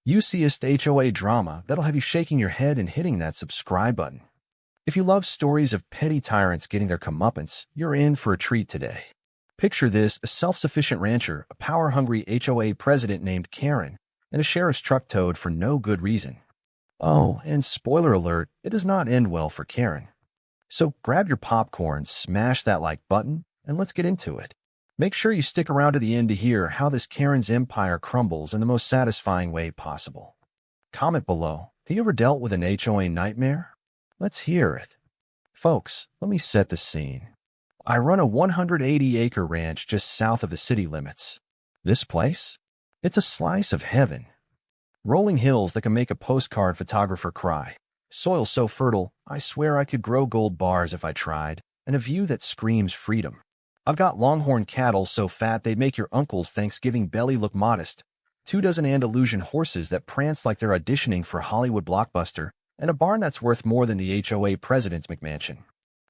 juiciest HOA drama that'll have you shaking your head and hitting that subscribe button. If you love stories of petty tyrants getting their comeuppance, you're in for a treat today. Picture this: a self-sufficient rancher, a power-hungry HOA president named Karen, and a sheriff's truck towed for no good reason. Oh, and spoiler alert, it does not end well for Karen. So grab your popcorn, smash that like button, and let's get into it. Make sure you stick around to the end to hear how this Karen's empire crumbles in the most satisfying way possible. Comment below, have you ever dealt with an HOA nightmare? Let's hear it. Folks, let me set the scene. I run a 180-acre ranch just south of the city limits. This place? It's a slice of heaven. Rolling hills that can make a postcard photographer cry. Soil so fertile, I swear I could grow gold bars if I tried, and a view that screams freedom. I've got longhorn cattle so fat they'd make your uncle's Thanksgiving belly look modest, 24 Andalusian horses that prance like they're auditioning for a Hollywood blockbuster, and a barn that's worth more than the HOA president's McMansion.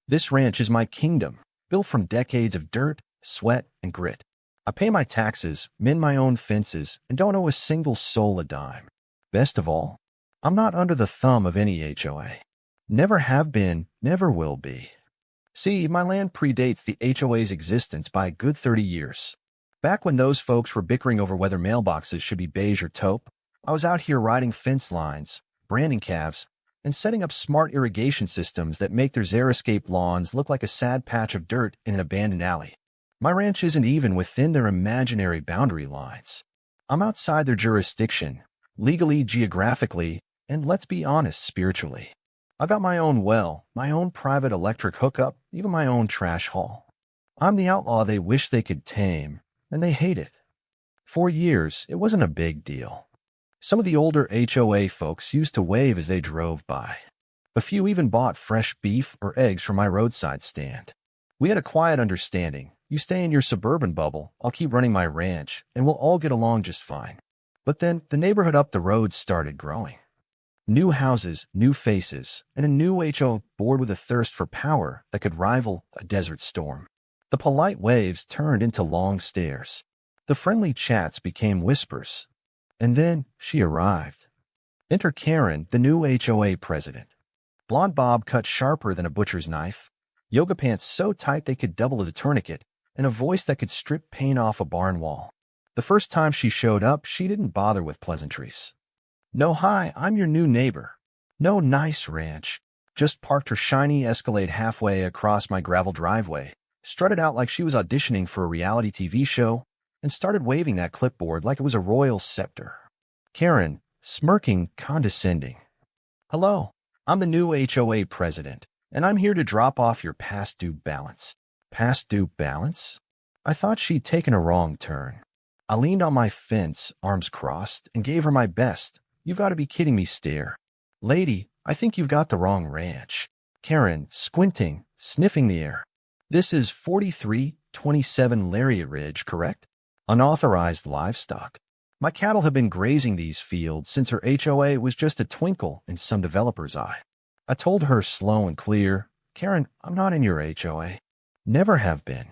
This ranch is my kingdom, built from decades of dirt, sweat, and grit. I pay my taxes, mend my own fences, and don't owe a single soul a dime. Best of all, I'm not under the thumb of any HOA. Never have been, never will be. See, my land predates the HOA's existence by a good 30 years. Back when those folks were bickering over whether mailboxes should be beige or taupe, I was out here riding fence lines, branding calves, and setting up smart irrigation systems that make their xeriscape lawns look like a sad patch of dirt in an abandoned alley. My ranch isn't even within their imaginary boundary lines. I'm outside their jurisdiction, legally, geographically, and let's be honest, spiritually. I've got my own well, my own private electric hookup, even my own trash haul. I'm the outlaw they wish they could tame, and they hate it. For years, it wasn't a big deal. Some of the older HOA folks used to wave as they drove by. A few even bought fresh beef or eggs from my roadside stand. We had a quiet understanding. You stay in your suburban bubble, I'll keep running my ranch, and we'll all get along just fine. But then the neighborhood up the road started growing. New houses, new faces, and a new HOA bored with a thirst for power that could rival a desert storm. The polite waves turned into long stares. The friendly chats became whispers. And then she arrived. Enter Karen, the new HOA president. Blonde bob cut sharper than a butcher's knife, yoga pants so tight they could double as a tourniquet, and a voice that could strip paint off a barn wall. The first time she showed up, she didn't bother with pleasantries. No, hi, I'm your new neighbor. No nice ranch. Just parked her shiny Escalade halfway across my gravel driveway, strutted out like she was auditioning for a reality TV show, and started waving that clipboard like it was a royal scepter. Karen, smirking, condescending. Hello, I'm the new HOA president, and I'm here to drop off your past due balance. Past due balance? I thought she'd taken a wrong turn. I leaned on my fence, arms crossed, and gave her my best. You've got to be kidding me stare. Lady, I think you've got the wrong ranch. Karen, squinting, sniffing the air. This is 4327 Lariat Ridge, correct? Unauthorized livestock. My cattle have been grazing these fields since her HOA was just a twinkle in some developer's eye. I told her slow and clear, Karen, I'm not in your HOA. Never have been.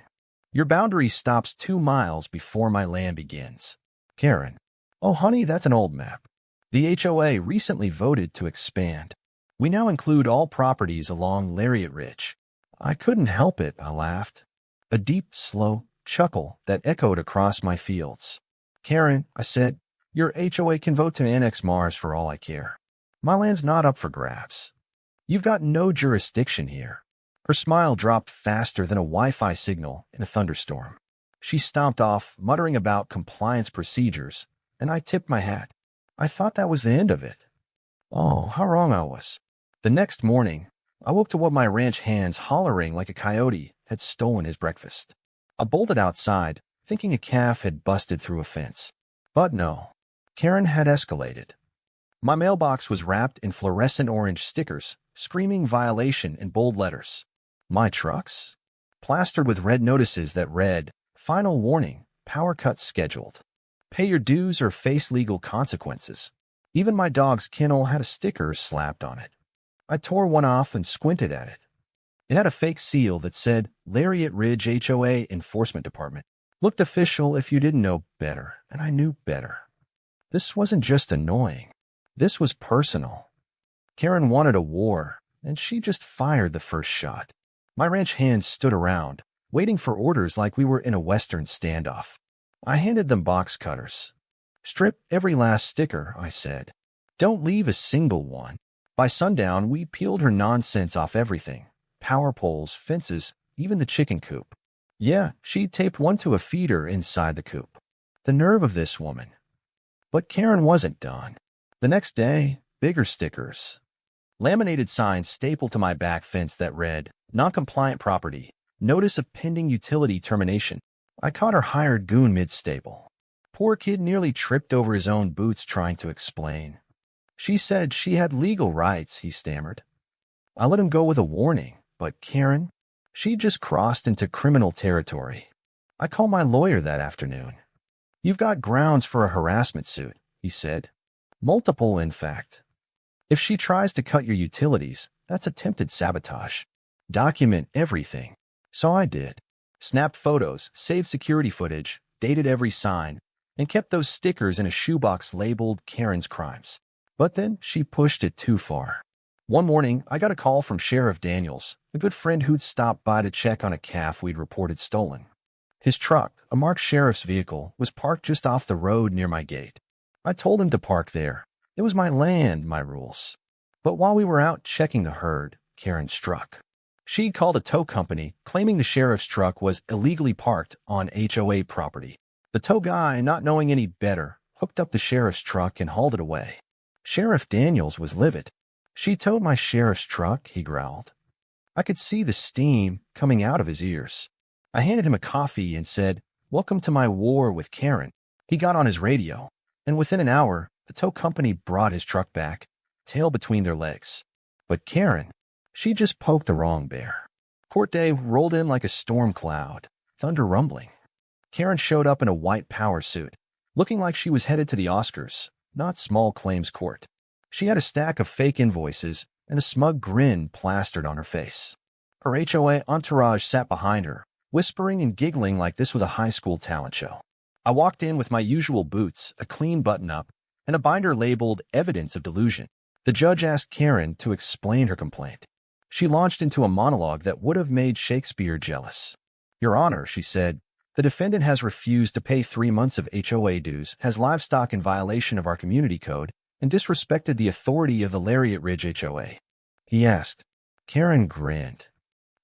Your boundary stops 2 miles before my land begins. Karen, oh honey, that's an old map. The HOA recently voted to expand. We now include all properties along Lariat Ridge. I couldn't help it, I laughed. A deep, slow chuckle that echoed across my fields. Karen, I said, your HOA can vote to annex Mars for all I care. My land's not up for grabs. You've got no jurisdiction here. Her smile dropped faster than a Wi-Fi signal in a thunderstorm. She stomped off, muttering about compliance procedures, and I tipped my hat. I thought that was the end of it. Oh, how wrong I was. The next morning, I woke to what my ranch hands hollering like a coyote had stolen his breakfast. I bolted outside, thinking a calf had busted through a fence. But no, Karen had escalated. My mailbox was wrapped in fluorescent orange stickers, screaming violation in bold letters. My trucks? Plastered with red notices that read, Final warning, power cut scheduled. Pay your dues or face legal consequences. Even my dog's kennel had a sticker slapped on it. I tore one off and squinted at it. It had a fake seal that said, Lariat Ridge HOA Enforcement Department. Looked official if you didn't know better, and I knew better. This wasn't just annoying. This was personal. Karen wanted a war, and she just fired the first shot. My ranch hands stood around, waiting for orders like we were in a Western standoff. I handed them box cutters. Strip every last sticker, I said. Don't leave a single one. By sundown, we peeled her nonsense off everything. Power poles, fences, even the chicken coop. Yeah, she taped one to a feeder inside the coop. The nerve of this woman. But Karen wasn't done. The next day, bigger stickers. Laminated signs stapled to my back fence that read, "Non-compliant property. Notice of pending utility termination." I caught her hired goon mid-stable. Poor kid nearly tripped over his own boots trying to explain. She said she had legal rights, he stammered. I let him go with a warning, but Karen, she just crossed into criminal territory. I called my lawyer that afternoon. You've got grounds for a harassment suit, he said. Multiple, in fact. If she tries to cut your utilities, that's attempted sabotage. Document everything. So I did. Snapped photos, saved security footage, dated every sign, and kept those stickers in a shoebox labeled Karen's Crimes. But then she pushed it too far. One morning, I got a call from Sheriff Daniels, a good friend who'd stopped by to check on a calf we'd reported stolen. His truck, a marked sheriff's vehicle, was parked just off the road near my gate. I told him to park there. It was my land, my rules. But while we were out checking the herd, Karen struck. She called a tow company, claiming the sheriff's truck was illegally parked on HOA property. The tow guy, not knowing any better, hooked up the sheriff's truck and hauled it away. Sheriff Daniels was livid. She towed my sheriff's truck, he growled. I could see the steam coming out of his ears. I handed him a coffee and said, "Welcome to my war with Karen." He got on his radio, and within an hour, the tow company brought his truck back, tail between their legs. But Karen, she just poked the wrong bear. Court day rolled in like a storm cloud, thunder rumbling. Karen showed up in a white power suit, looking like she was headed to the Oscars, not small claims court. She had a stack of fake invoices and a smug grin plastered on her face. Her HOA entourage sat behind her, whispering and giggling like this was a high school talent show. I walked in with my usual boots, a clean button-up, and a binder labeled Evidence of Delusion. The judge asked Karen to explain her complaint. She launched into a monologue that would have made Shakespeare jealous. "Your Honor," she said, "the defendant has refused to pay 3 months of HOA dues, has livestock in violation of our community code, and disrespected the authority of the Lariat Ridge HOA." He asked. Karen grinned.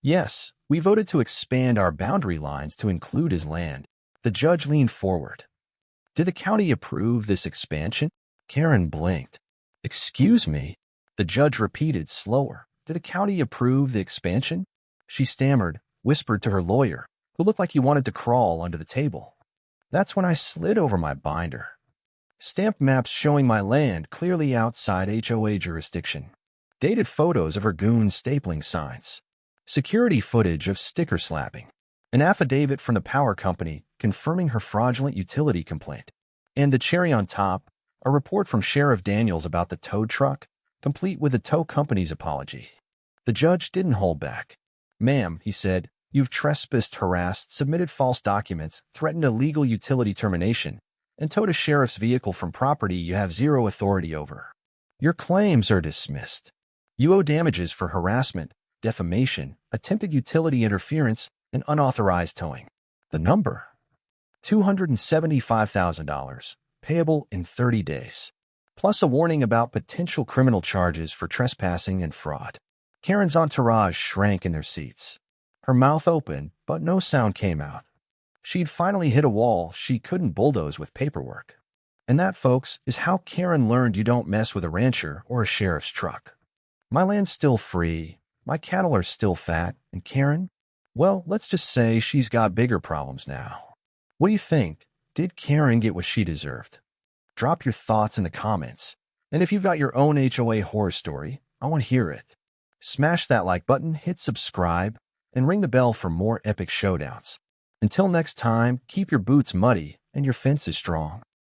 "Yes, we voted to expand our boundary lines to include his land." The judge leaned forward. "Did the county approve this expansion?" Karen blinked. "Excuse me?" The judge repeated slower. "Did the county approve the expansion?" She stammered, whispered to her lawyer, who looked like he wanted to crawl under the table. That's when I slid over my binder. Stamped maps showing my land clearly outside HOA jurisdiction. Dated photos of her goon stapling signs. Security footage of sticker slapping. An affidavit from the power company confirming her fraudulent utility complaint. And the cherry on top, a report from Sheriff Daniels about the tow truck, complete with the tow company's apology. The judge didn't hold back. "Ma'am," he said, "you've trespassed, harassed, submitted false documents, threatened illegal utility termination, and towed a sheriff's vehicle from property you have zero authority over. Your claims are dismissed. You owe damages for harassment, defamation, attempted utility interference, and unauthorized towing. The number? $275,000, payable in 30 days, plus a warning about potential criminal charges for trespassing and fraud." Karen's entourage shrank in their seats. Her mouth open, but no sound came out. She'd finally hit a wall she couldn't bulldoze with paperwork. And that, folks, is how Karen learned you don't mess with a rancher or a sheriff's truck. My land's still free, my cattle are still fat, and Karen, well, let's just say she's got bigger problems now. What do you think? Did Karen get what she deserved? Drop your thoughts in the comments. And if you've got your own HOA horror story, I want to hear it. Smash that like button, hit subscribe, and ring the bell for more epic showdowns. Until next time, keep your boots muddy and your fences strong.